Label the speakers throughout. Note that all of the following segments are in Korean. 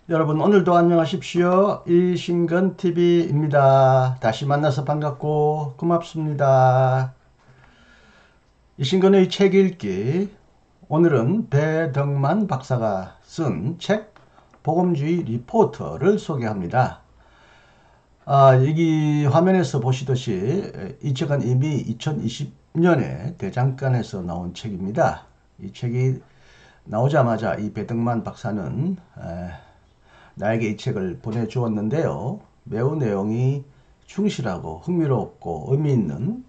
Speaker 1: 여러분 오늘도 안녕하십시오. 이신근TV입니다. 다시 만나서 반갑고 고맙습니다. 이신근의 책 읽기. 오늘은 배덕만 박사가 쓴 책 복음주의 리포터를 소개합니다. 여기 화면에서 보시듯이 이 책은 이미 2020년에 대장간에서 나온 책입니다. 이 책이 나오자마자 이 배덕만 박사는 나에게 이 책을 보내주었는데요. 매우 내용이 충실하고 흥미롭고 의미 있는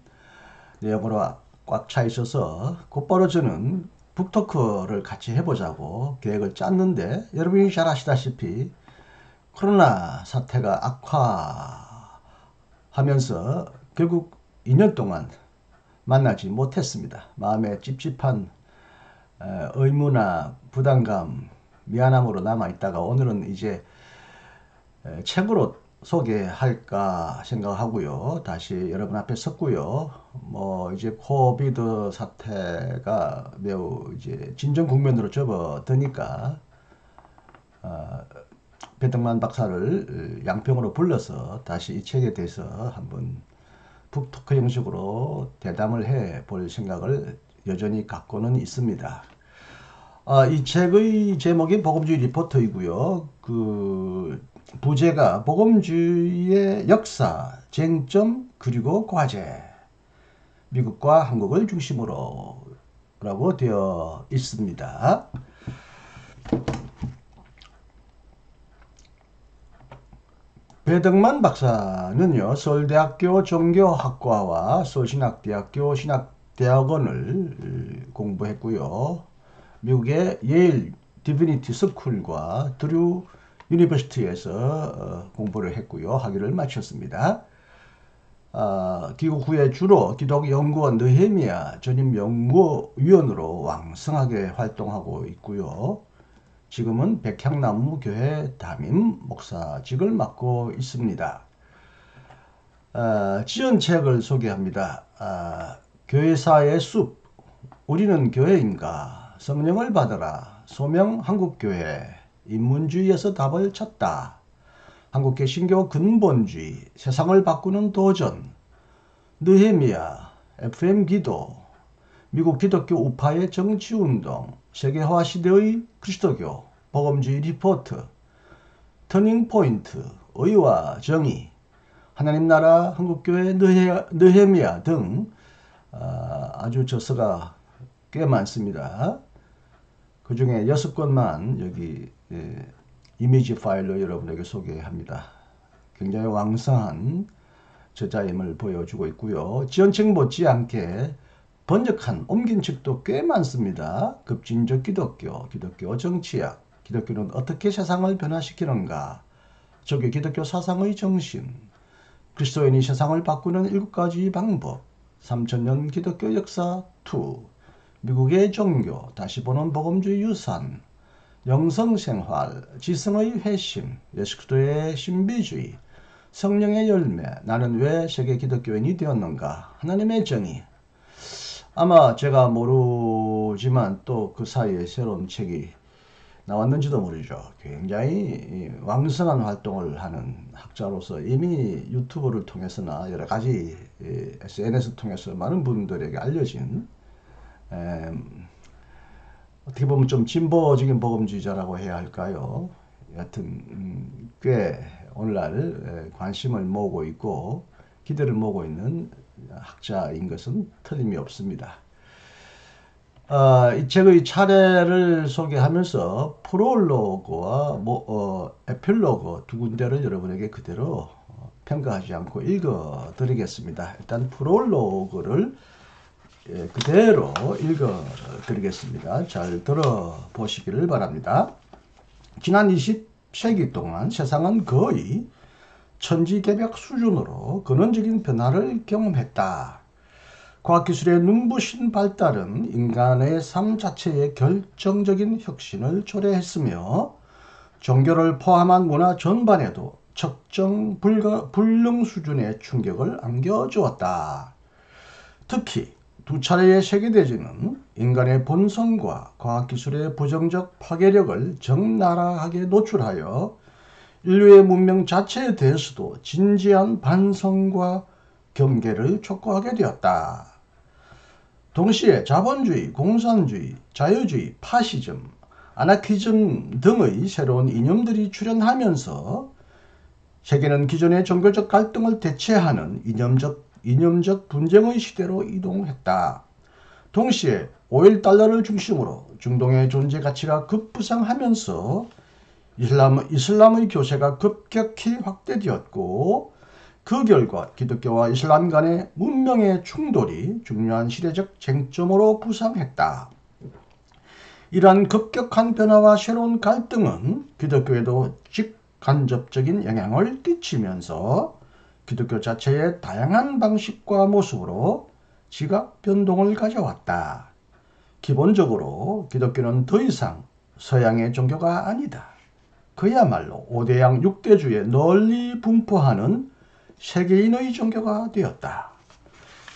Speaker 1: 내용으로 꽉 차 있어서 곧바로 저는 북토크를 같이 해보자고 계획을 짰는데, 여러분이 잘 아시다시피 코로나 사태가 악화하면서 결국 2년 동안 만나지 못했습니다. 마음에 찝찝한 의무나 부담감, 미안함으로 남아있다가 오늘은 이제 책으로 소개할까 생각하고요. 다시 여러분 앞에 섰고요. 이제 코비드 사태가 매우 이제 진정 국면으로 접어드니까 배덕만 박사를 양평으로 불러서 다시 이 책에 대해서 한번 북토크 형식으로 대담을 해 볼 생각을 여전히 갖고는 있습니다. 이 책의 제목이 복음주의 리포터이고요. 그 부제가 복음주의의 역사, 쟁점, 그리고 과제, 미국과 한국을 중심으로 라고 되어 있습니다. 배덕만 박사는요, 서울대학교 종교학과와 서울신학대학교 신학대학원을 공부했고요. 미국의 예일 디비니티 스쿨과 드류 유니버시티에서 공부를 했고요. 학위를 마쳤습니다. 귀국 후에 주로 기독연구원 느헤미야 전임연구위원으로 왕성하게 활동하고 있고요. 지금은 백향나무교회 담임 목사직을 맡고 있습니다. 지연책을 소개합니다. 교회사의 숲, 우리는 교회인가, 성령을 받으라, 소명 한국교회, 인문주의에서 답을 찾다, 한국개신교 근본주의, 세상을 바꾸는 도전, 느헤미야, FM 기도, 미국 기독교 우파의 정치운동, 세계화 시대의 그리스도교, 복음주의 리포트, 터닝포인트, 의와 정의, 하나님 나라, 한국교회, 느헤미야 등 아주 저서가 꽤 많습니다. 그 중에 6권만 여기 이미지 파일로 여러분에게 소개합니다. 굉장히 왕성한 저자임을 보여주고 있고요. 지연책 못지않게 번역한 옮긴 책도 꽤 많습니다. 급진적 기독교, 기독교 정치학, 기독교는 어떻게 세상을 변화시키는가, 조기 기독교 사상의 정신, 그리스도인이 세상을 바꾸는 7가지 방법, 3000년 기독교 역사 2, 미국의 종교, 다시 보는 복음주의 유산, 영성생활, 지성의 회심, 예수 그리스도의 신비주의, 성령의 열매, 나는 왜 세계 기독교인이 되었는가, 하나님의 정의. 아마 제가 모르지만 또 그 사이에 새로운 책이 나왔는지도 모르죠. 굉장히 왕성한 활동을 하는 학자로서 이미 유튜브를 통해서나 여러 가지 SNS 통해서 많은 분들에게 알려진, 어떻게 보면 좀 진보적인 복음주의자라고 해야 할까요? 여하튼 꽤 오늘날 관심을 모으고 있고 기대를 모으고 있는 학자인 것은 틀림이 없습니다. 이 책의 차례를 소개하면서 프롤로그와 에필로그 두 군데를 여러분에게 그대로 평가하지 않고 읽어 드리겠습니다. 일단 프롤로그를 그대로 읽어 드리겠습니다. 잘 들어보시기를 바랍니다. 지난 20세기 동안 세상은 거의 천지개벽 수준으로 근원적인 변화를 경험했다. 과학기술의 눈부신 발달은 인간의 삶 자체에 결정적인 혁신을 초래했으며 종교를 포함한 문화 전반에도 측정 불능 수준의 충격을 안겨주었다. 특히 두 차례의 세계대전은 인간의 본성과 과학기술의 부정적 파괴력을 적나라하게 노출하여 인류의 문명 자체에 대해서도 진지한 반성과 경계를 촉구하게 되었다. 동시에 자본주의, 공산주의, 자유주의, 파시즘, 아나키즘 등의 새로운 이념들이 출현하면서 세계는 기존의 종교적 갈등을 대체하는 이념적 분쟁의 시대로 이동했다. 동시에 오일 달러를 중심으로 중동의 존재 가치가 급부상하면서 이슬람의 교세가 급격히 확대되었고, 그 결과 기독교와 이슬람 간의 문명의 충돌이 중요한 시대적 쟁점으로 부상했다. 이러한 급격한 변화와 새로운 갈등은 기독교에도 직간접적인 영향을 끼치면서 기독교 자체의 다양한 방식과 모습으로 지각 변동을 가져왔다. 기본적으로 기독교는 더 이상 서양의 종교가 아니다. 그야말로 5대양 6대주에 널리 분포하는 세계인의 종교가 되었다.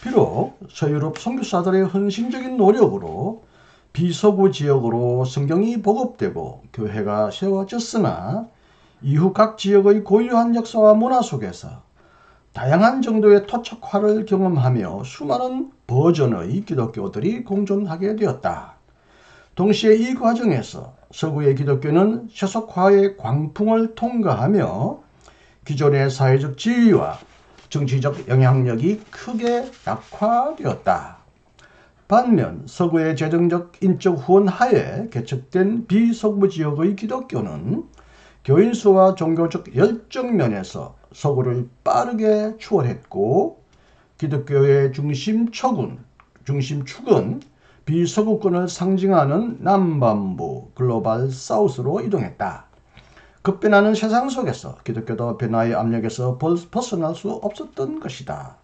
Speaker 1: 비록 서유럽 선교사들의 헌신적인 노력으로 비서구 지역으로 성경이 보급되고 교회가 세워졌으나 이후 각 지역의 고유한 역사와 문화 속에서 다양한 정도의 토착화를 경험하며 수많은 버전의 기독교들이 공존하게 되었다. 동시에 이 과정에서 서구의 기독교는 세속화의 광풍을 통과하며 기존의 사회적 지위와 정치적 영향력이 크게 약화되었다. 반면 서구의 재정적 인적 후원 하에 개척된 비서구 지역의 기독교는 교인 수와 종교적 열정 면에서 서구를 빠르게 추월했고, 기독교의 중심축은 비서구권을 상징하는 남반부 글로벌 사우스로 이동했다. 급변하는 세상 속에서 기독교도 변화의 압력에서 벗어날 수 없었던 것이다.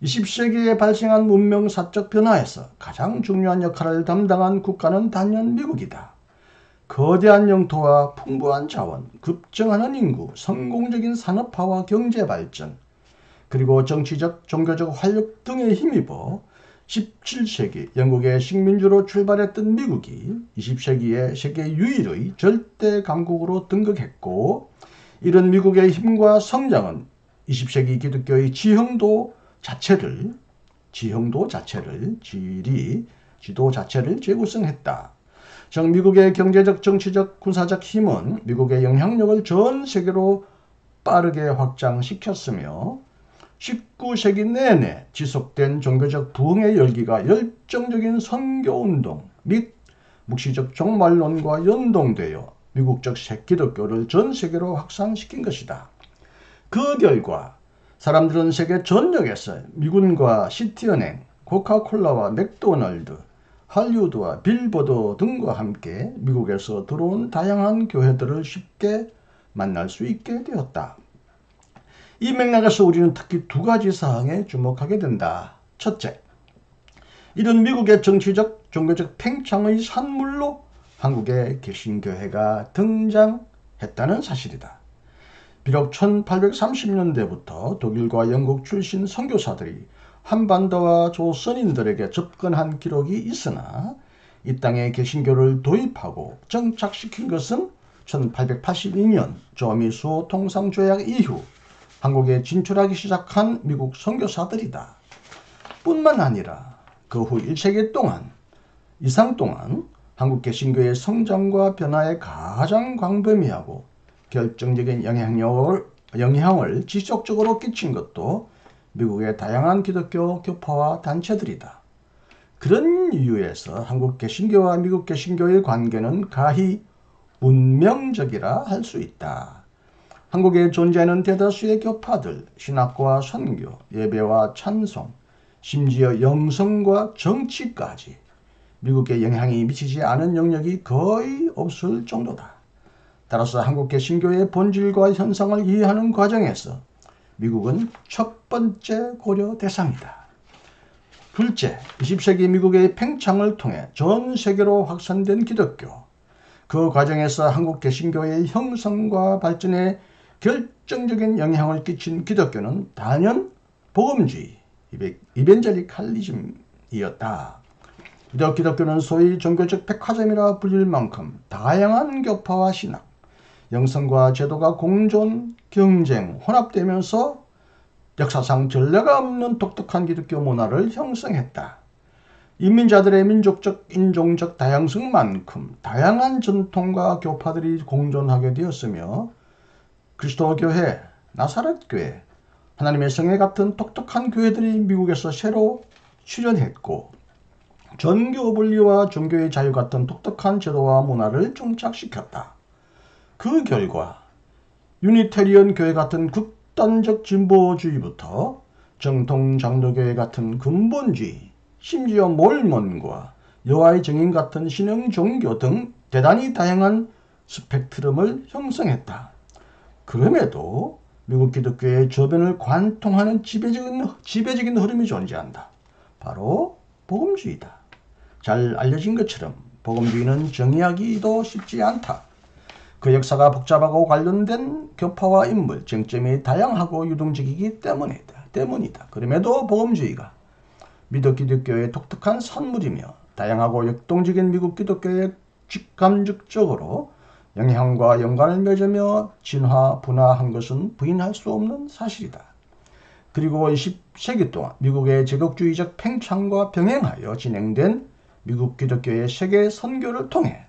Speaker 1: 20세기에 발생한 문명사적 변화에서 가장 중요한 역할을 담당한 국가는 단연 미국이다. 거대한 영토와 풍부한 자원, 급증하는 인구, 성공적인 산업화와 경제발전, 그리고 정치적, 종교적 활력 등에 힘입어 17세기 영국의 식민지로 출발했던 미국이 20세기에 세계 유일의 절대 강국으로 등극했고, 이런 미국의 힘과 성장은 20세기 기독교의 지도 자체를 재구성했다. 즉 미국의 경제적, 정치적, 군사적 힘은 미국의 영향력을 전 세계로 빠르게 확장시켰으며 19세기 내내 지속된 종교적 부흥의 열기가 열정적인 선교운동 및 묵시적 종말론과 연동되어 미국적 기독교를 전 세계로 확산시킨 것이다. 그 결과 사람들은 세계 전역에서 미군과 시티은행, 코카콜라와 맥도날드, 할리우드와 빌보드 등과 함께 미국에서 들어온 다양한 교회들을 쉽게 만날 수 있게 되었다. 이 맥락에서 우리는 특히 두 가지 사항에 주목하게 된다. 첫째, 이런 미국의 정치적, 종교적 팽창의 산물로 한국의 개신교회가 등장했다는 사실이다. 비록 1830년대부터 독일과 영국 출신 선교사들이 한반도와 조선인들에게 접근한 기록이 있으나 이 땅에 개신교를 도입하고 정착시킨 것은 1882년 조미수 통상조약 이후 한국에 진출하기 시작한 미국 선교사들이다. 뿐만 아니라 그 후 1세기 이상 동안 한국 개신교의 성장과 변화에 가장 광범위하고 결정적인 영향을 지속적으로 끼친 것도 미국의 다양한 기독교 교파와 단체들이다. 그런 이유에서 한국 개신교와 미국 개신교의 관계는 가히 운명적이라 할 수 있다. 한국에 존재하는 대다수의 교파들, 신학과 선교, 예배와 찬송, 심지어 영성과 정치까지 미국에 영향이 미치지 않은 영역이 거의 없을 정도다. 따라서 한국 개신교의 본질과 현상을 이해하는 과정에서 미국은 첫 번째 고려 대상이다. 둘째, 20세기 미국의 팽창을 통해 전 세계로 확산된 기독교. 그 과정에서 한국 개신교의 형성과 발전에 결정적인 영향을 끼친 기독교는 단연 복음주의, 이벤젤리칼리즘이다. 이었다. 기독교는 소위 종교적 백화점이라 불릴 만큼 다양한 교파와 신학, 영성과 제도가 공존, 경쟁, 혼합되면서 역사상 전례가 없는 독특한 기독교 문화를 형성했다. 인민자들의 민족적, 인종적 다양성만큼 다양한 전통과 교파들이 공존하게 되었으며 그리스도 교회, 나사렛 교회, 하나님의 성회 같은 독특한 교회들이 미국에서 새로 출현했고 전교 분리와 종교의 자유 같은 독특한 제도와 문화를 정착시켰다. 그 결과 유니테리언 교회 같은 극단적 진보주의부터 정통 장로교회 같은 근본주의, 심지어 몰몬과 여호와의 증인 같은 신흥 종교 등 대단히 다양한 스펙트럼을 형성했다. 그럼에도 미국 기독교의 저변을 관통하는 지배적인 흐름이 존재한다. 바로 복음주의다. 잘 알려진 것처럼 복음주의는 정의하기도 쉽지 않다. 그 역사가 복잡하고 관련된 교파와 인물, 쟁점이 다양하고 유동적이기 때문이다. 그럼에도 복음주의가 미국 기독교의 독특한 산물이며 다양하고 역동적인 미국 기독교에 직감적으로 영향과 연관을 맺으며 진화, 분화한 것은 부인할 수 없는 사실이다. 그리고 20세기 동안 미국의 제국주의적 팽창과 병행하여 진행된 미국 기독교의 세계 선교를 통해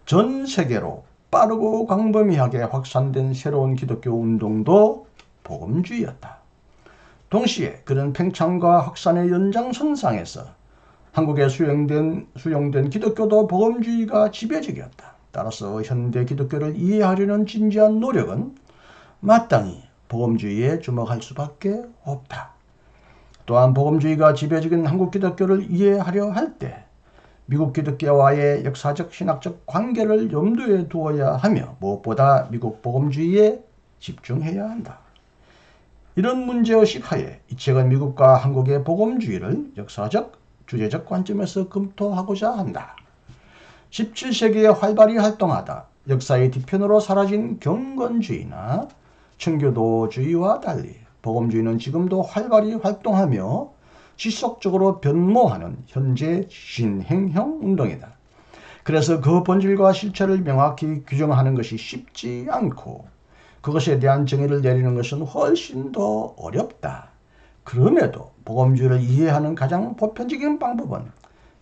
Speaker 1: 전 세계로 빠르고 광범위하게 확산된 새로운 기독교 운동도 복음주의였다. 동시에 그런 팽창과 확산의 연장선상에서 한국에 수용된 기독교도 복음주의가 지배적이었다. 따라서 현대 기독교를 이해하려는 진지한 노력은 마땅히 복음주의에 주목할 수밖에 없다. 또한 복음주의가 지배적인 한국 기독교를 이해하려 할 때 미국 기독교와의 역사적 신학적 관계를 염두에 두어야 하며 무엇보다 미국 복음주의에 집중해야 한다. 이런 문제의식 하에 이 책은 미국과 한국의 복음주의를 역사적, 주제적 관점에서 검토하고자 한다. 17세기에 활발히 활동하다 역사의 뒤편으로 사라진 경건주의나 청교도주의와 달리 복음주의는 지금도 활발히 활동하며 지속적으로 변모하는 현재 진행형 운동이다. 그래서 그 본질과 실체를 명확히 규정하는 것이 쉽지 않고 그것에 대한 정의를 내리는 것은 훨씬 더 어렵다. 그럼에도 복음주의를 이해하는 가장 보편적인 방법은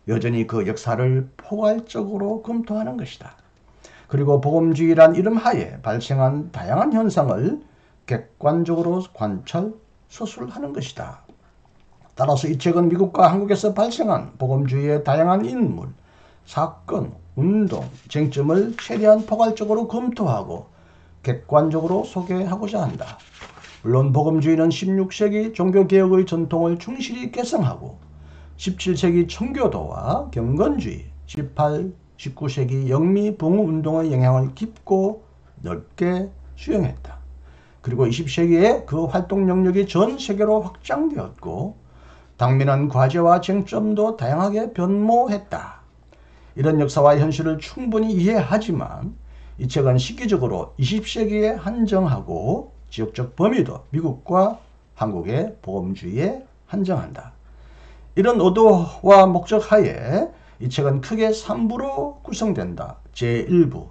Speaker 1: 여전히 그 역사를 포괄적으로 검토하는 것이다. 그리고 복음주의란 이름 하에 발생한 다양한 현상을 객관적으로 관찰, 서술하는 것이다. 따라서 이 책은 미국과 한국에서 발생한 복음주의의 다양한 인물, 사건, 운동, 쟁점을 최대한 포괄적으로 검토하고 객관적으로 소개하고자 한다. 물론 복음주의는 16세기 종교개혁의 전통을 충실히 계승하고 17세기 청교도와 경건주의, 18, 19세기 영미붕운동의 영향을 깊고 넓게 수용했다. 그리고 20세기에 그 활동 영역이 전 세계로 확장되었고 당면한 과제와 쟁점도 다양하게 변모했다. 이런 역사와 현실을 충분히 이해하지만 이 책은 시기적으로 20세기에 한정하고 지역적 범위도 미국과 한국의 복음주의에 한정한다. 이런 의도와 목적 하에 이 책은 크게 3부로 구성된다. 제1부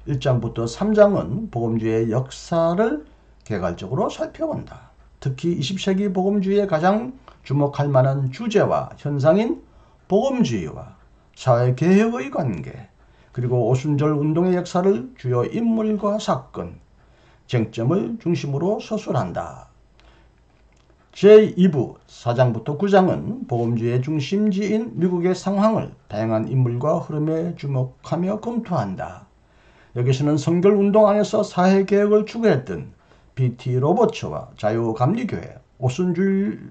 Speaker 1: 1장부터 3장은 복음주의의 역사를 개괄적으로 살펴본다. 특히 20세기 복음주의의 가장 주목할 만한 주제와 현상인 복음주의와 사회개혁의 관계, 그리고 오순절 운동의 역사를 주요 인물과 사건, 쟁점을 중심으로 서술한다. 제2부 4장부터 9장은 복음주의의 중심지인 미국의 상황을 다양한 인물과 흐름에 주목하며 검토한다. 여기서는 성결운동 안에서 사회개혁을 추구했던 B.T. 로버츠와 자유감리교회,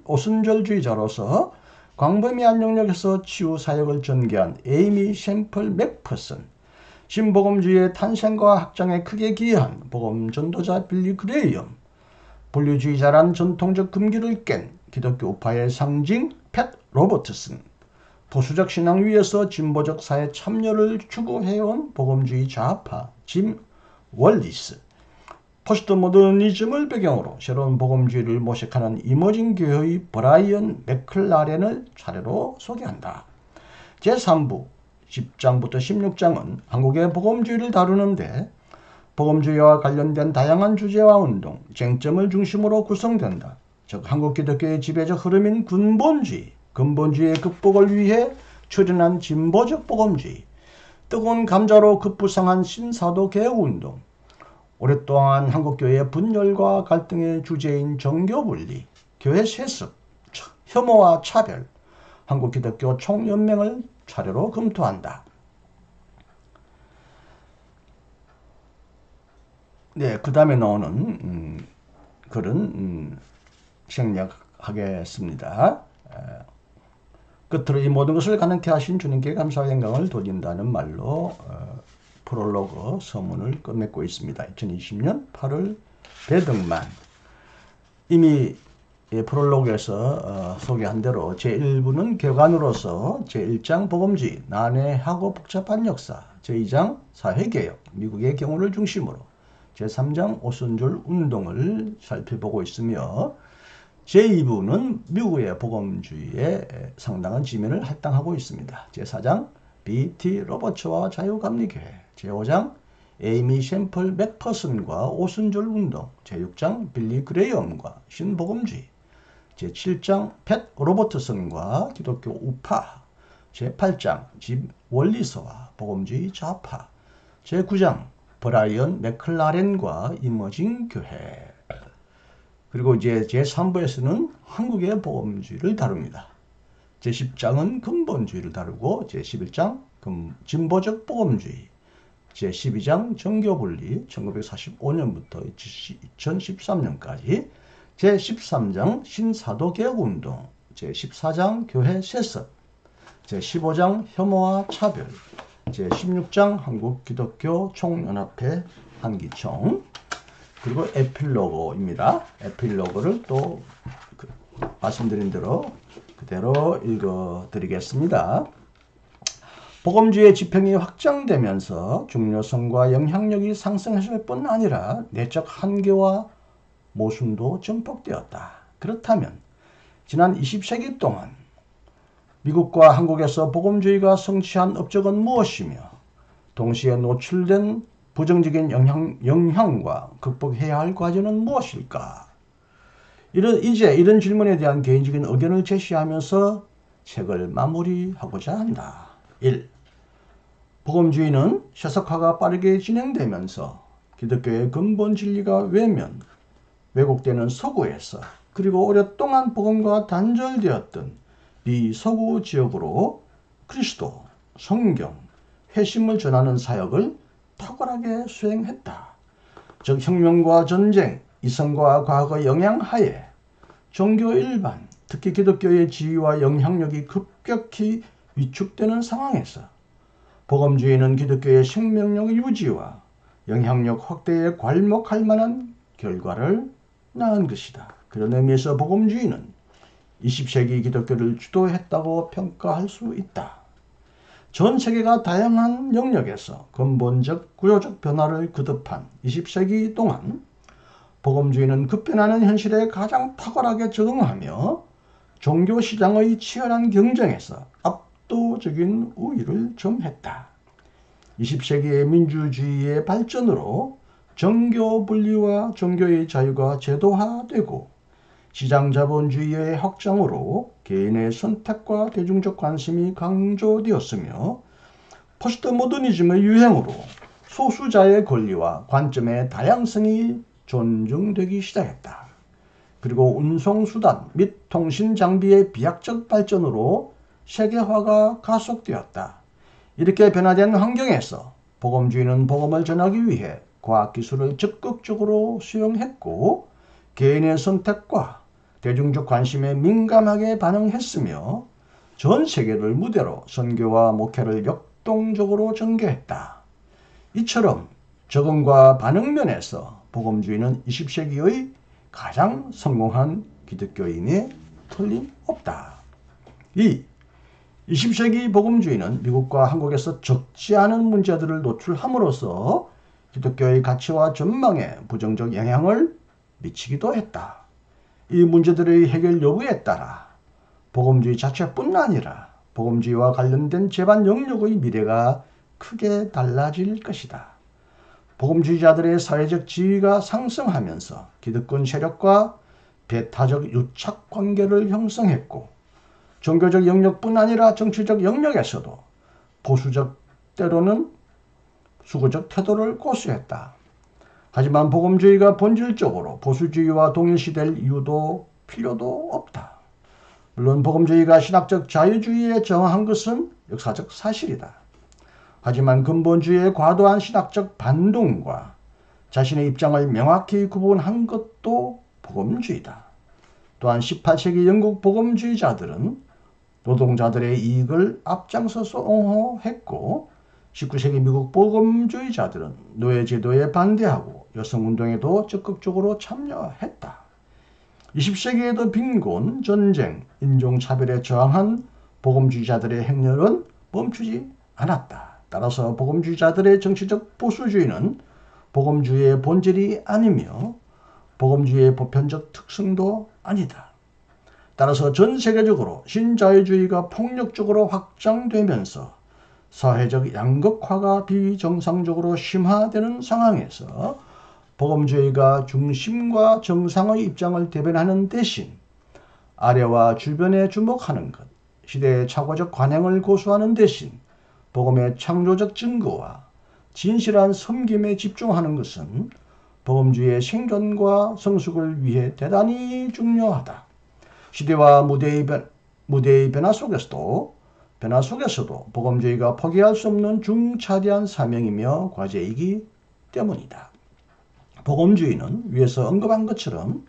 Speaker 1: 오순절주의자로서 광범위한 영역에서 치유사역을 전개한 에이미 샘플 맥퍼슨, 신복음주의의 탄생과 확장에 크게 기여한 복음전도자 빌리 그레이엄, 분류주의자란 전통적 금기를 깬 기독교 우파의 상징 팻 로버트슨, 보수적 신앙 위에서 진보적 사회 참여를 추구해온 복음주의 좌파 짐 월리스, 포스트 모더니즘을 배경으로 새로운 복음주의를 모색하는 이머징 교회의 브라이언 맥클라렌을 차례로 소개한다. 제3부 10장부터 16장은 한국의 복음주의를 다루는데 복음주의와 관련된 다양한 주제와 운동, 쟁점을 중심으로 구성된다. 즉 한국 기독교의 지배적 흐름인 근본주의의 극복을 위해 출현한 진보적 복음주의, 뜨거운 감자로 급부상한 신사도 개혁운동, 오랫동안 한국교회의 분열과 갈등의 주제인 정교분리, 교회 세습, 혐오와 차별, 한국기독교 총연맹을 차례로 검토한다. 네, 그 다음에 나오는 글은 생략하겠습니다. 끝으로 이 모든 것을 가능케 하신 주님께 감사와 영광을 돌린다는 말로 프롤로그 서문을 끝맺고 있습니다. 2020년 8월 배덕만. 이미 프롤로그에서 소개한 대로 제1부는 교관으로서 제1장 복음주의, 난해하고 복잡한 역사, 제2장 사회개혁, 미국의 경우를 중심으로, 제3장 오순절 운동을 살펴보고 있으며 제2부는 미국의 복음주의에 상당한 지면을 할당하고 있습니다. 제4장 B.T. 로버츠와 자유감리교회, 제5장 에이미 샘플 맥퍼슨과 오순절 운동, 제6장 빌리 그레이엄과 신복음주의, 제7장 팻 로버트슨과 기독교 우파, 제8장 집 원리서와 복음주의 좌파, 제9장 브라이언 맥클라렌과 이머징 교회. 그리고 이제 제3부에서는 한국의 복음주의를 다룹니다. 제10장은 근본주의를 다루고 제11장 진보적 복음주의, 제12장 정교분리 1945년부터 2013년까지, 제13장 신사도개혁운동, 제14장 교회 세습, 제15장 혐오와 차별, 제16장 한국기독교 총연합회 한기총, 그리고 에필로그입니다. 에필로그를 또 말씀드린 대로 그대로 읽어드리겠습니다. 복음주의의 지평이 확장되면서 중요성과 영향력이 상승했을 뿐 아니라 내적 한계와 모순도 증폭되었다. 그렇다면 지난 20세기 동안 미국과 한국에서 복음주의가 성취한 업적은 무엇이며 동시에 노출된 부정적인 영향과 극복해야 할 과제는 무엇일까? 이런 질문에 대한 개인적인 의견을 제시하면서 책을 마무리하고자 한다. 1. 복음주의는 세속화가 빠르게 진행되면서 기독교의 근본 진리가 왜곡되는 서구에서 그리고 오랫동안 복음과 단절되었던 비서구 지역으로 그리스도, 성경, 회심을 전하는 사역을 탁월하게 수행했다. 즉 혁명과 전쟁, 이성과 과학의 영향하에 종교 일반, 특히 기독교의 지위와 영향력이 급격히 위축되는 상황에서 복음주의는 기독교의 생명력 유지와 영향력 확대에 괄목할 만한 결과를 낳은 것이다. 그런 의미에서 복음주의는 20세기 기독교를 주도했다고 평가할 수 있다. 전 세계가 다양한 영역에서 근본적 구조적 변화를 거듭한 20세기 동안 복음주의는 급변하는 현실에 가장 탁월하게 적응하며 종교시장의 치열한 경쟁에서 압도적인 우위를 점했다. 20세기의 민주주의의 발전으로 정교 분리와 종교의 자유가 제도화되고 시장자본주의의 확장으로 개인의 선택과 대중적 관심이 강조되었으며 포스트 모더니즘의 유행으로 소수자의 권리와 관점의 다양성이 존중되기 시작했다. 그리고 운송수단 및 통신장비의 비약적 발전으로 세계화가 가속되었다. 이렇게 변화된 환경에서 복음주의는 복음을 전하기 위해 과학기술을 적극적으로 수용했고 개인의 선택과 대중적 관심에 민감하게 반응했으며 전 세계를 무대로 선교와 목회를 역동적으로 전개했다. 이처럼 적응과 반응 면에서 복음주의는 20세기의 가장 성공한 기독교임에 틀림없다. 2. 20세기 복음주의는 미국과 한국에서 적지 않은 문제들을 노출함으로써 기독교의 가치와 전망에 부정적 영향을 미치기도 했다. 이 문제들의 해결 여부에 따라 복음주의 자체뿐 아니라 복음주의와 관련된 재반 영역의 미래가 크게 달라질 것이다. 복음주의자들의 사회적 지위가 상승하면서 기득권 세력과 배타적 유착 관계를 형성했고, 종교적 영역뿐 아니라 정치적 영역에서도 보수적 때로는 수구적 태도를 고수했다. 하지만 복음주의가 본질적으로 보수주의와 동일시될 이유도 필요도 없다. 물론 복음주의가 신학적 자유주의에 정한 것은 역사적 사실이다. 하지만 근본주의의 과도한 신학적 반동과 자신의 입장을 명확히 구분한 것도 복음주의다. 또한 18세기 영국 복음주의자들은 노동자들의 이익을 앞장서서 옹호했고, 19세기 미국 복음주의자들은 노예제도에 반대하고 여성운동에도 적극적으로 참여했다. 20세기에도 빈곤, 전쟁, 인종차별에 저항한 복음주의자들의 행렬은 멈추지 않았다. 따라서 복음주의자들의 정치적 보수주의는 복음주의의 본질이 아니며 복음주의의 보편적 특성도 아니다. 따라서 전 세계적으로 신자유주의가 폭력적으로 확장되면서 사회적 양극화가 비정상적으로 심화되는 상황에서 복음주의가 중심과 정상의 입장을 대변하는 대신 아래와 주변에 주목하는 것, 시대의 착오적 관행을 고수하는 대신 복음의 창조적 증거와 진실한 섬김에 집중하는 것은 복음주의의 생존과 성숙을 위해 대단히 중요하다. 시대와 무대의 변화 속에서도 복음주의가 포기할 수 없는 중차대한 사명이며 과제이기 때문이다. 복음주의는 위에서 언급한 것처럼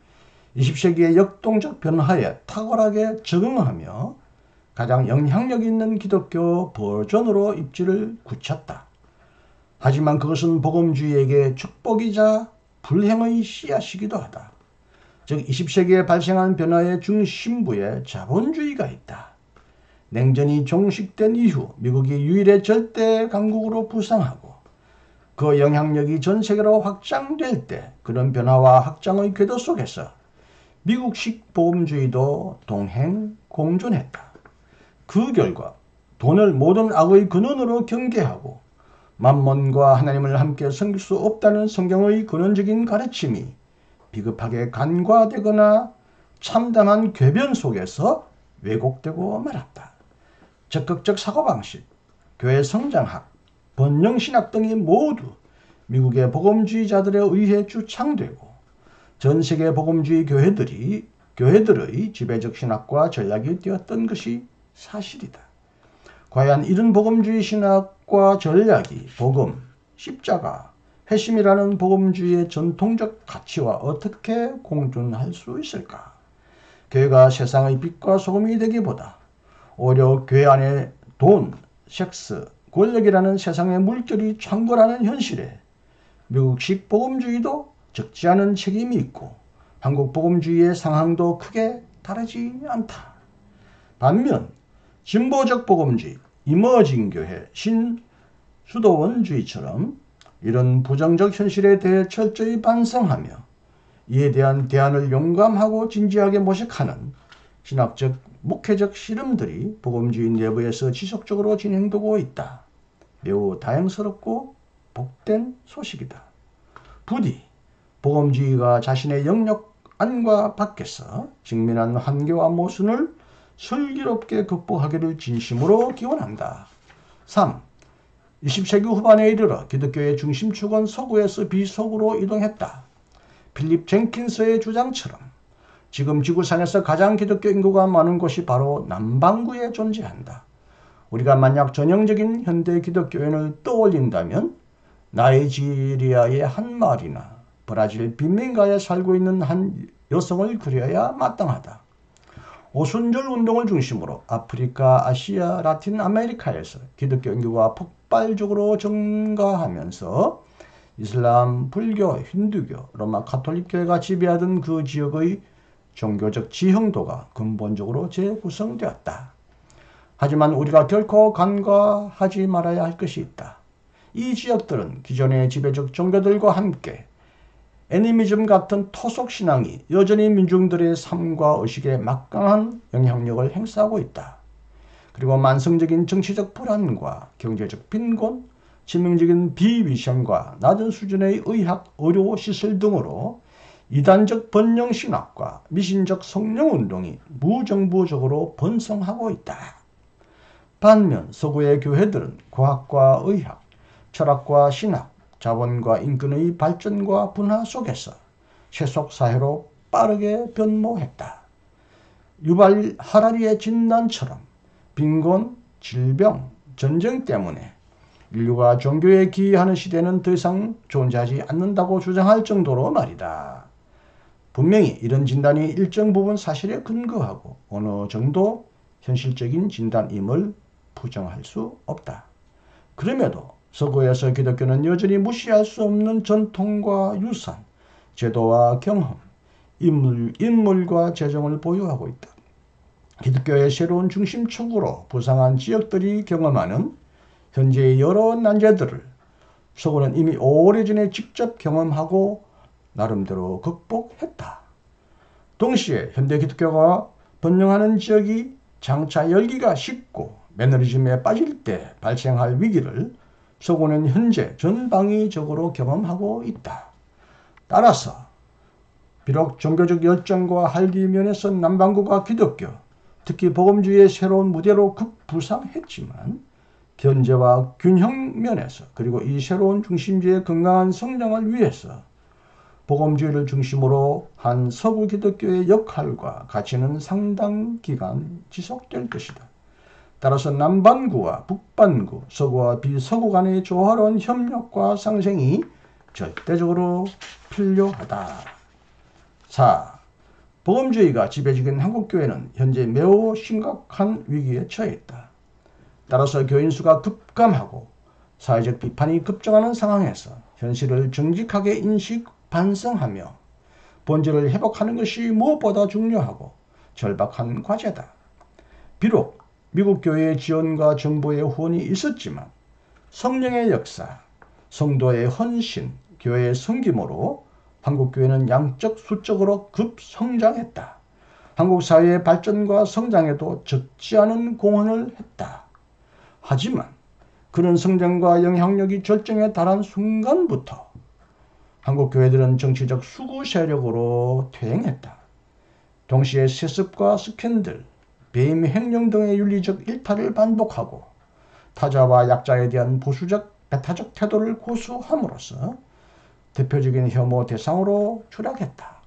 Speaker 1: 20세기의 역동적 변화에 탁월하게 적응하며 가장 영향력 있는 기독교 버전으로 입지를 굳혔다. 하지만 그것은 복음주의에게 축복이자 불행의 씨앗이기도 하다. 즉 20세기에 발생한 변화의 중심부에 자본주의가 있다. 냉전이 종식된 이후 미국이 유일의 절대 강국으로 부상하고 그 영향력이 전 세계로 확장될 때 그런 변화와 확장의 궤도 속에서 미국식 복음주의도 동행 공존했다. 그 결과 돈을 모든 악의 근원으로 경계하고 만몬과 하나님을 함께 섬길 수 없다는 성경의 근원적인 가르침이 비겁하게 간과되거나 참담한 궤변 속에서 왜곡되고 말았다. 적극적 사고방식, 교회 성장학, 번영신학 등이 모두 미국의 복음주의자들에 의해 주창되고 전 세계 복음주의 교회들의 지배적 신학과 전략이 되었던 것이 사실이다. 과연 이런 복음주의 신학과 전략이 복음, 십자가, 회심이라는 복음주의의 전통적 가치와 어떻게 공존할 수 있을까? 교회가 세상의 빛과 소금이 되기보다 오히려 교회 안에 돈, 섹스, 권력이라는 세상의 물결이 창궐하는 현실에 미국식 복음주의도 적지 않은 책임이 있고 한국 복음주의의 상황도 크게 다르지 않다. 반면 진보적 복음주의, 이머징 교회, 신수도원주의처럼 이런 부정적 현실에 대해 철저히 반성하며 이에 대한 대안을 용감하고 진지하게 모색하는 신학적, 목회적 실험들이 복음주의 내부에서 지속적으로 진행되고 있다. 매우 다행스럽고 복된 소식이다. 부디 복음주의가 자신의 영역 안과 밖에서 직면한 한계와 모순을 슬기롭게 극복하기를 진심으로 기원한다. 3. 20세기 후반에 이르러 기독교의 중심축은 서구에서 비서구로 이동했다. 필립 젠킨스의 주장처럼 지금 지구상에서 가장 기독교 인구가 많은 곳이 바로 남반구에 존재한다. 우리가 만약 전형적인 현대 기독교인을 떠올린다면 나이지리아의 한 마을이나 브라질 빈민가에 살고 있는 한 여성을 그려야 마땅하다. 오순절 운동을 중심으로 아프리카, 아시아, 라틴 아메리카에서 기독교 인구가 폭발적으로 증가하면서 이슬람, 불교, 힌두교, 로마 가톨릭교회가 지배하던 그 지역의 종교적 지형도가 근본적으로 재구성되었다. 하지만 우리가 결코 간과하지 말아야 할 것이 있다. 이 지역들은 기존의 지배적 종교들과 함께 애니미즘 같은 토속 신앙이 여전히 민중들의 삶과 의식에 막강한 영향력을 행사하고 있다. 그리고 만성적인 정치적 불안과 경제적 빈곤, 치명적인 비위생과 낮은 수준의 의학, 의료 시설 등으로 이단적 번영신학과 미신적 성령운동이 무정부적으로 번성하고 있다. 반면 서구의 교회들은 과학과 의학, 철학과 신학, 자본과 인권의 발전과 분화 속에서 세속사회로 빠르게 변모했다. 유발 하라리의 진단처럼 빈곤, 질병, 전쟁 때문에 인류가 종교에 기이하는 시대는 더 이상 존재하지 않는다고 주장할 정도로 말이다. 분명히 이런 진단이 일정 부분 사실에 근거하고 어느 정도 현실적인 진단임을 부정할 수 없다. 그럼에도 서구에서 기독교는 여전히 무시할 수 없는 전통과 유산, 제도와 경험, 인물과 재정을 보유하고 있다. 기독교의 새로운 중심축으로 부상한 지역들이 경험하는 현재의 여러 난제들을 서구는 이미 오래전에 직접 경험하고 나름대로 극복했다. 동시에 현대 기독교가 번영하는 지역이 장차 열기가 식고 매너리즘에 빠질 때 발생할 위기를 서구는 현재 전방위적으로 경험하고 있다. 따라서 비록 종교적 열정과 활기 면에서 남반구가 기독교, 특히 복음주의의 새로운 무대로 급부상했지만 견제와 균형 면에서 그리고 이 새로운 중심지의 건강한 성장을 위해서 복음주의를 중심으로 한 서구 기독교의 역할과 가치는 상당 기간 지속될 것이다. 따라서 남반구와 북반구, 서구와 비서구 간의 조화로운 협력과 상생이 절대적으로 필요하다. 4. 복음주의가 지배적인 한국교회는 현재 매우 심각한 위기에 처해있다. 따라서 교인 수가 급감하고 사회적 비판이 급증하는 상황에서 현실을 정직하게 인식, 반성하며 본질을 회복하는 것이 무엇보다 중요하고 절박한 과제다. 비록 미국 교회의 지원과 정부의 후원이 있었지만 성령의 역사, 성도의 헌신, 교회의 섬김으로 한국교회는 양적 수적으로 급성장했다. 한국 사회의 발전과 성장에도 적지 않은 공헌을 했다. 하지만 그런 성장과 영향력이 절정에 달한 순간부터 한국 교회들은 정치적 수구 세력으로 퇴행했다. 동시에 세습과 스캔들, 배임 횡령 등의 윤리적 일탈을 반복하고 타자와 약자에 대한 보수적 배타적 태도를 고수함으로써 대표적인 혐오 대상으로 추락했다.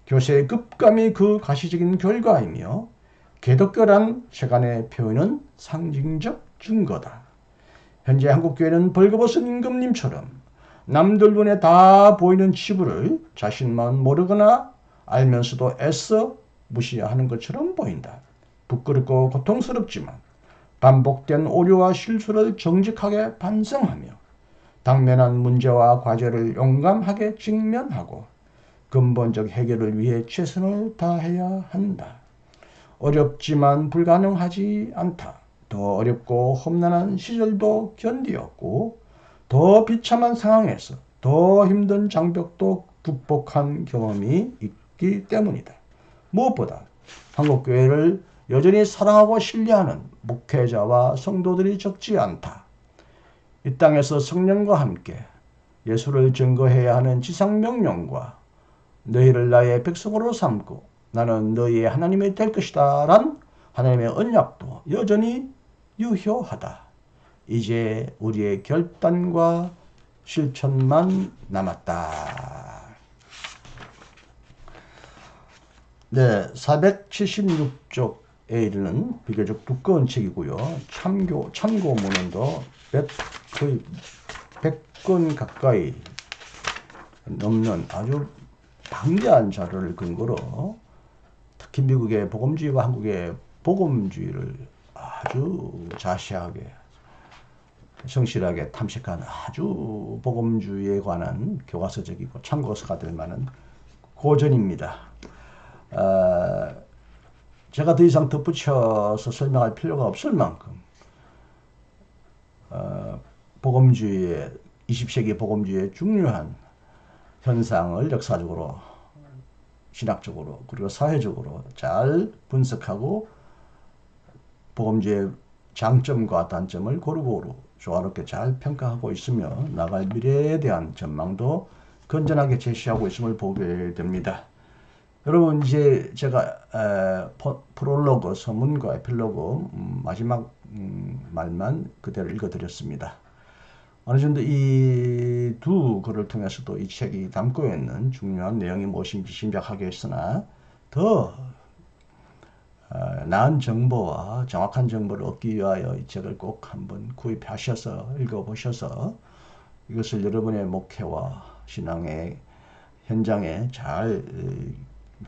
Speaker 1: 교세의 급감이 그 가시적인 결과이며 개독교란 세간의 표현은 상징적 증거다. 현재 한국교회는 벌거벗은 임금님처럼 남들 눈에 다 보이는 치부를 자신만 모르거나 알면서도 애써 무시하는 것처럼 보인다. 부끄럽고 고통스럽지만 반복된 오류와 실수를 정직하게 반성하며 당면한 문제와 과제를 용감하게 직면하고 근본적 해결을 위해 최선을 다해야 한다. 어렵지만 불가능하지 않다. 더 어렵고 험난한 시절도 견디었고 더 비참한 상황에서 더 힘든 장벽도 극복한 경험이 있기 때문이다. 무엇보다 한국교회를 여전히 사랑하고 신뢰하는 목회자와 성도들이 적지 않다. 이 땅에서 성령과 함께 예수를 증거해야 하는 지상명령과 너희를 나의 백성으로 삼고 나는 너희의 하나님이 될 것이다 란 하나님의 언약도 여전히 유효하다. 이제 우리의 결단과 실천만 남았다. 네, 476쪽에 이르는 비교적 두꺼운 책이고요. 참고문헌도 거의 100건 가까이 넘는 아주 방대한 자료를 근거로 특히 미국의 복음주의와 한국의 복음주의를 아주 자세하게 성실하게 탐색한 아주 복음주의에 관한 교과서적이고 참고서가 될 만한 고전입니다. 제가 더 이상 덧붙여서 설명할 필요가 없을 만큼 복음주의의 20세기 복음주의의 중요한 현상을 역사적으로, 신학적으로, 그리고 사회적으로 잘 분석하고 복음주의의 장점과 단점을 고루고루 조화롭게 잘 평가하고 있으며 나갈 미래에 대한 전망도 건전하게 제시하고 있음을 보게 됩니다. 여러분, 이제 제가 프롤로그, 서문과 에필로그 마지막 말만 그대로 읽어드렸습니다. 어느 정도 이 두 글을 통해서도 이 책이 담고 있는 중요한 내용이 무엇인지 짐작하게 했으나 더 나은 정보와 정확한 정보를 얻기 위하여 이 책을 꼭 한번 구입하셔서 읽어보셔서 이것을 여러분의 목회와 신앙의 현장에 잘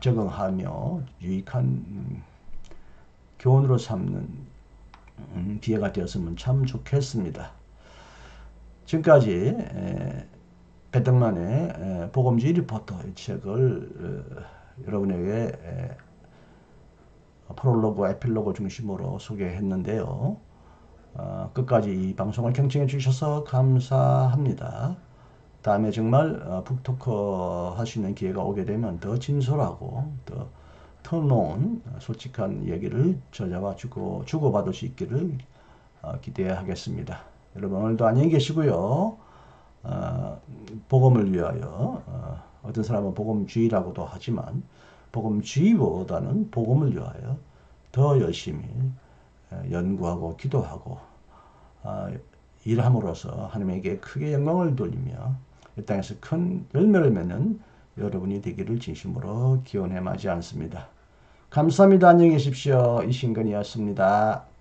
Speaker 1: 적응하며 유익한 교훈으로 삼는 기회가 되었으면 참 좋겠습니다. 지금까지 배떡만의 복음주의 리포터 이 책을 여러분에게 프롤로그, 에필로그 중심으로 소개했는데요. 끝까지 이 방송을 경청해 주셔서 감사합니다. 다음에 정말 북토크 할 수 있는 기회가 오게 되면 더 진솔하고 더 터놓은 솔직한 얘기를 저자와 주고받을 수 있기를 기대하겠습니다. 여러분 오늘도 안녕히 계시고요. 복음을 위하여 어떤 사람은 복음주의라고도 하지만 복음주의보다는 복음을 위하여 더 열심히 연구하고 기도하고 일함으로써 하나님에게 크게 영광을 돌리며 이 땅에서 큰 열매를 맺는 여러분이 되기를 진심으로 기원해 마지 않습니다. 감사합니다. 안녕히 계십시오. 이신근이었습니다.